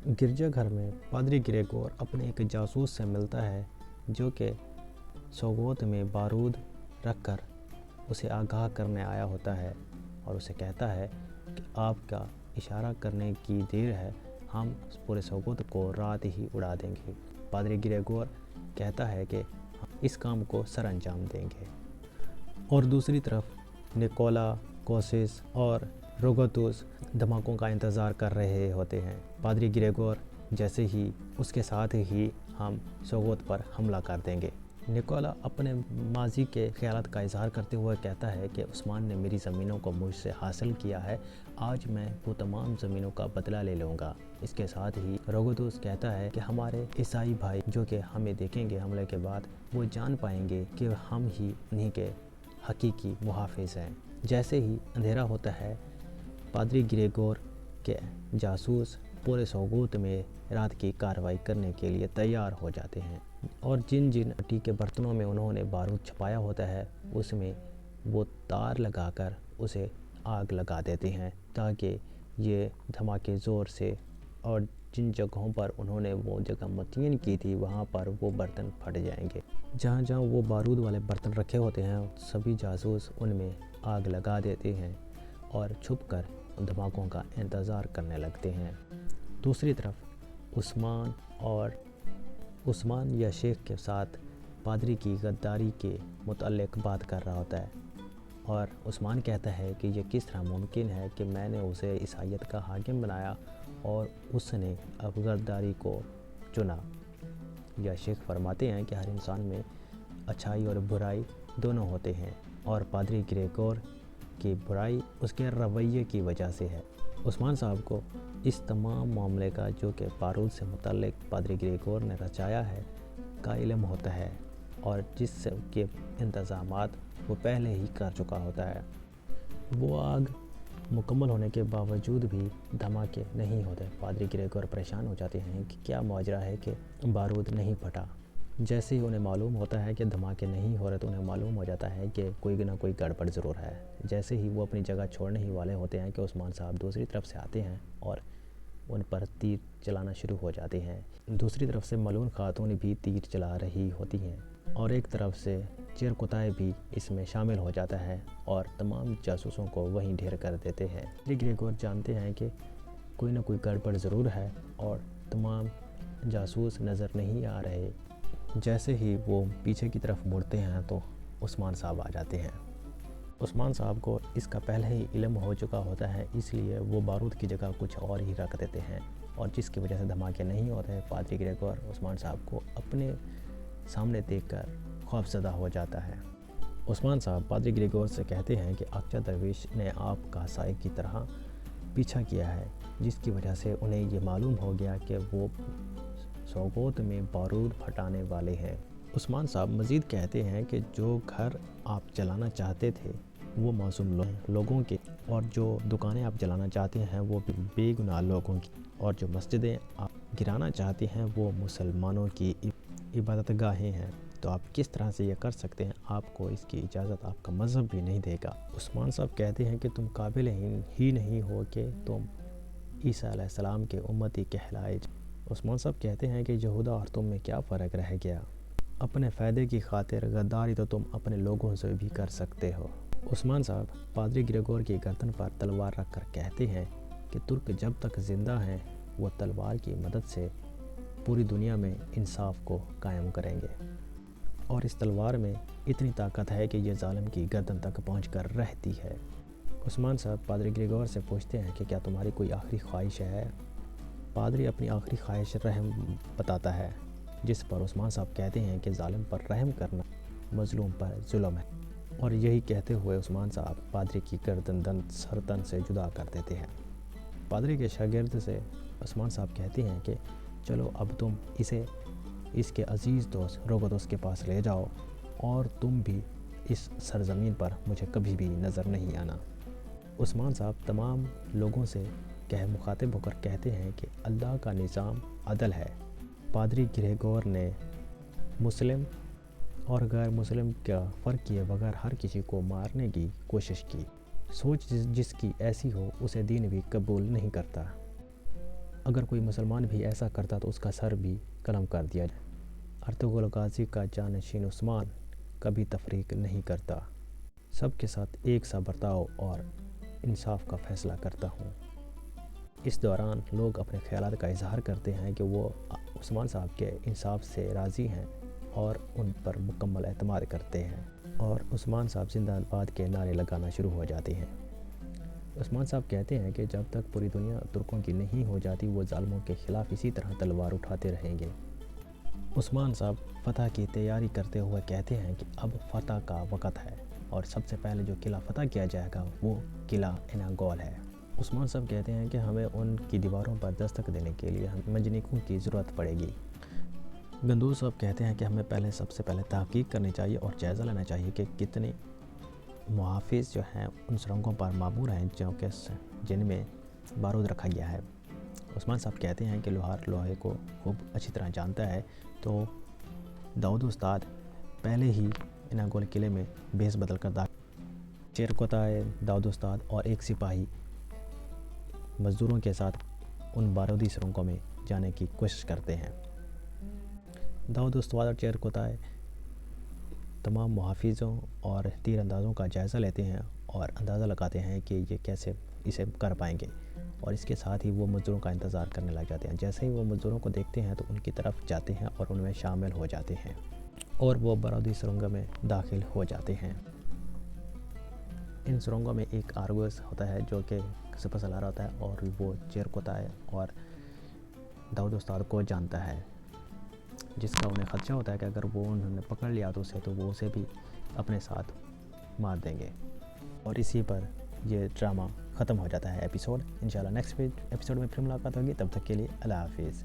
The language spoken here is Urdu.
گرجا گھر میں پادری گریگور اپنے ایک جاسوس سے ملتا ہے جو کہ سوگوت میں بارود رکھ کر اسے آگاہ کرنے آیا ہوتا ہے اور اسے کہتا ہے کہ آپ کا اشارہ کرنے کی دیر ہے، ہم پورے سوگوت کو رات ہی اڑا دیں گے۔ پادری گریگور کہتا ہے کہ ہم اس کام کو سر انجام دیں گے۔ اور دوسری طرف نکولا کوسس اور روگوتوس دھماکوں کا انتظار کر رہے ہوتے ہیں۔ پادری گریگور جیسے ہی اس کے ساتھ ہی ہم سوگوت پر حملہ کر دیں گے۔ نکولا اپنے ماضی کے خیالات کا اظہار کرتے ہوئے کہتا ہے کہ عثمان نے میری زمینوں کو مجھ سے حاصل کیا ہے، آج میں وہ تمام زمینوں کا بدلہ لے لوں گا۔ اس کے ساتھ ہی روگوتوس کہتا ہے کہ ہمارے عیسائی بھائی جو کہ ہمیں دیکھیں گے حملے کے بعد، وہ جان پائیں گے کہ ہم ہی انہی کے حقیقی محافظ ہیں۔ جیسے ہی اندھیرا ہوتا ہے، پادری گریگور کے جاسوس پورے سوگوت میں رات کی کارروائی کرنے کے لیے تیار ہو جاتے ہیں، اور جن مٹی کے برتنوں میں انہوں نے بارود چھپایا ہوتا ہے اس میں وہ تار لگا کر اسے آگ لگا دیتے ہیں تاکہ یہ دھماکے زور سے، اور جن جگہوں پر انہوں نے وہ جگہ متعین کی تھی وہاں پر وہ برتن پھٹ جائیں گے۔ جہاں جہاں وہ بارود والے برتن رکھے ہوتے ہیں سبھی جاسوس ان میں آگ لگا دیتے ہیں اور چھپ کر دھماکوں کا انتظار کرنے لگتے ہیں۔ دوسری طرف عثمان یا شیخ کے ساتھ پادری کی غداری کے متعلق بات کر رہا ہوتا ہے، اور عثمان کہتا ہے کہ یہ کس طرح ممکن ہے کہ میں نے اسے عیسائیت کا حاکم بنایا اور اس نے اب غداری کو چنا۔ یا شیخ فرماتے ہیں کہ ہر انسان میں اچھائی اور برائی دونوں ہوتے ہیں، اور پادری گریگور کی برائی اس کے رویے کی وجہ سے ہے۔ عثمان صاحب کو اس تمام معاملے کا جو کہ بارود سے متعلق پادری گریگور نے رچایا ہے کا علم ہوتا ہے، اور جس کے انتظامات وہ پہلے ہی کر چکا ہوتا ہے۔ وہ آگ مکمل ہونے کے باوجود بھی دھماکے نہیں ہوتے۔ پادری گریگور پریشان ہو جاتے ہیں کہ کیا ماجرا ہے کہ بارود نہیں پھٹا۔ جیسے ہی انہیں معلوم ہوتا ہے کہ دھماکے نہیں ہو رہے تو انہیں معلوم ہو جاتا ہے کہ کوئی نہ کوئی گڑبڑ ضرور ہے۔ جیسے ہی وہ اپنی جگہ چھوڑنے ہی والے ہوتے ہیں کہ عثمان صاحب دوسری طرف سے آتے ہیں اور ان پر تیر چلانا شروع ہو جاتے ہیں۔ دوسری طرف سے ملعون خاتون بھی تیر چلا رہی ہوتی ہیں، اور ایک طرف سے چیر کتائے بھی اس میں شامل ہو جاتا ہے اور تمام جاسوسوں کو وہیں ڈھیر کر دیتے ہیں۔ گریگور جانتے ہیں کہ کوئی نہ کوئی گڑبڑ ضرور ہے اور تمام جاسوس نظر نہیں آ رہے۔ جیسے ہی وہ پیچھے کی طرف مڑتے ہیں تو عثمان صاحب آ جاتے ہیں۔ عثمان صاحب کو اس کا پہلے ہی علم ہو چکا ہوتا ہے، اس لیے وہ بارود کی جگہ کچھ اور ہی رکھ دیتے ہیں، اور جس کی وجہ سے دھماکے نہیں ہوتے۔ پادری گریگور عثمان صاحب کو اپنے سامنے دیکھ کر خوفزدہ ہو جاتا ہے۔ عثمان صاحب پادری گریگور سے کہتے ہیں کہ اقچا درویش نے آپ کا سائے کی طرح پیچھا کیا ہے، جس کی وجہ سے انہیں یہ معلوم ہو گیا کہ وہ سوگوت میں بارود پھٹانے والے ہیں۔ عثمان صاحب مزید کہتے ہیں کہ جو گھر آپ جلانا چاہتے تھے وہ معصوم لوگوں کے، اور جو دکانیں آپ جلانا چاہتے ہیں وہ بے گناہ لوگوں کی، اور جو مسجدیں آپ گرانا چاہتے ہیں وہ مسلمانوں کی عبادت گاہیں ہیں، تو آپ کس طرح سے یہ کر سکتے ہیں؟ آپ کو اس کی اجازت آپ کا مذہب بھی نہیں دے گا۔ عثمان صاحب کہتے ہیں کہ تم قابل ہی نہیں ہو کہ تم عیسیٰ علیہ السلام کے امتی کہلائے۔ عثمان صاحب کہتے ہیں کہ یہودا اور تم میں کیا فرق رہ گیا؟ اپنے فائدے کی خاطر غداری تو تم اپنے لوگوں سے بھی کر سکتے ہو۔ عثمان صاحب پادری گریگور کی گردن پر تلوار رکھ کر کہتے ہیں کہ ترک جب تک زندہ ہیں وہ تلوار کی مدد سے پوری دنیا میں انصاف کو قائم کریں گے، اور اس تلوار میں اتنی طاقت ہے کہ یہ ظالم کی گردن تک پہنچ کر رہتی ہے۔ عثمان صاحب پادری گریگور سے پوچھتے ہیں کہ کیا تمہاری کوئی آخری خواہش ہے؟ پادری اپنی آخری خواہش رحم بتاتا ہے، جس پر عثمان صاحب کہتے ہیں کہ ظالم پر رحم کرنا مظلوم پر ظلم ہے، اور یہی کہتے ہوئے عثمان صاحب پادری کی گردن سرتن سے جدا کر دیتے ہیں۔ پادری کے شاگرد سے عثمان صاحب کہتے ہیں کہ چلو اب تم اسے اس کے عزیز دوست روگوتوس کے پاس لے جاؤ، اور تم بھی اس سرزمین پر مجھے کبھی بھی نظر نہیں آنا۔ عثمان صاحب تمام لوگوں سے مخاطب ہو کر کہتے ہیں کہ اللہ کا نظام عدل ہے۔ پادری گریگور نے مسلم اور غیر مسلم کا فرق کیے بغیر ہر کسی کو مارنے کی کوشش کی۔ سوچ جس کی ایسی ہو اسے دین بھی قبول نہیں کرتا۔ اگر کوئی مسلمان بھی ایسا کرتا تو اس کا سر بھی قلم کر دیا جائے۔ ارطغرل غازی کا جانشین عثمان کبھی تفریق نہیں کرتا، سب کے ساتھ ایک سا برتاؤ اور انصاف کا فیصلہ کرتا ہوں۔ اس دوران لوگ اپنے خیالات کا اظہار کرتے ہیں کہ وہ عثمان صاحب کے انصاف سے راضی ہیں اور ان پر مکمل اعتماد کرتے ہیں، اور عثمان صاحب زندہ باد کے نعرے لگانا شروع ہو جاتے ہیں۔ عثمان صاحب کہتے ہیں کہ جب تک پوری دنیا ترکوں کی نہیں ہو جاتی وہ ظالموں کے خلاف اسی طرح تلوار اٹھاتے رہیں گے۔ عثمان صاحب فتح کی تیاری کرتے ہوئے کہتے ہیں کہ اب فتح کا وقت ہے اور سب سے پہلے جو قلعہ فتح کیا جائے گا وہ قلعہ اناگول ہے۔ عثمان صاحب کہتے ہیں کہ ہمیں ان کی دیواروں پر دستک دینے کے لیے منجنیقوں کی ضرورت پڑے گی۔ گندور صاحب کہتے ہیں کہ ہمیں سب سے پہلے تحقیق کرنی چاہیے اور جائزہ لینا چاہیے کہ کتنے محافظ جو ہیں ان سرنگوں پر معمور ہیں جن میں بارود رکھا گیا ہے۔ عثمان صاحب کہتے ہیں کہ لوہار لوہے کو خوب اچھی طرح جانتا ہے، تو داؤد استاد پہلے ہی اناگول قلعے میں بھیس بدل کر چیرکوتائے داؤد استاد اور ایک سپاہی مزدوروں کے ساتھ ان بارودی سرنگوں میں جانے کی کوشش کرتے ہیں۔ داؤد استاد اور چیرکوتائے تمام محافظوں اور تیر اندازوں کا جائزہ لیتے ہیں اور اندازہ لگاتے ہیں کہ یہ کیسے اسے کر پائیں گے، اور اس کے ساتھ ہی وہ مزدوروں کا انتظار کرنے لگ جاتے ہیں۔ جیسے ہی وہ مزدوروں کو دیکھتے ہیں تو ان کی طرف جاتے ہیں اور ان میں شامل ہو جاتے ہیں اور وہ بارودی سرنگوں میں داخل ہو جاتے ہیں۔ ان سرنگوں میں ایک آرگوس ہوتا ہے جو کہ سپہ سالار ہوتا ہے، اور وہ چیرکوتائے اور داؤد استاد کو جانتا ہے، جس کا انہیں خدشہ ہوتا ہے کہ اگر وہ انہوں نے پکڑ لیا تو وہ اسے بھی اپنے ساتھ مار دیں گے، اور اسی پر یہ ڈرامہ ختم ہو جاتا ہے ایپیسوڈ۔ انشاءاللہ نیکسٹ ایپیسوڈ میں پھر ملاقات ہوگی، تب تک کے لیے اللہ حافظ۔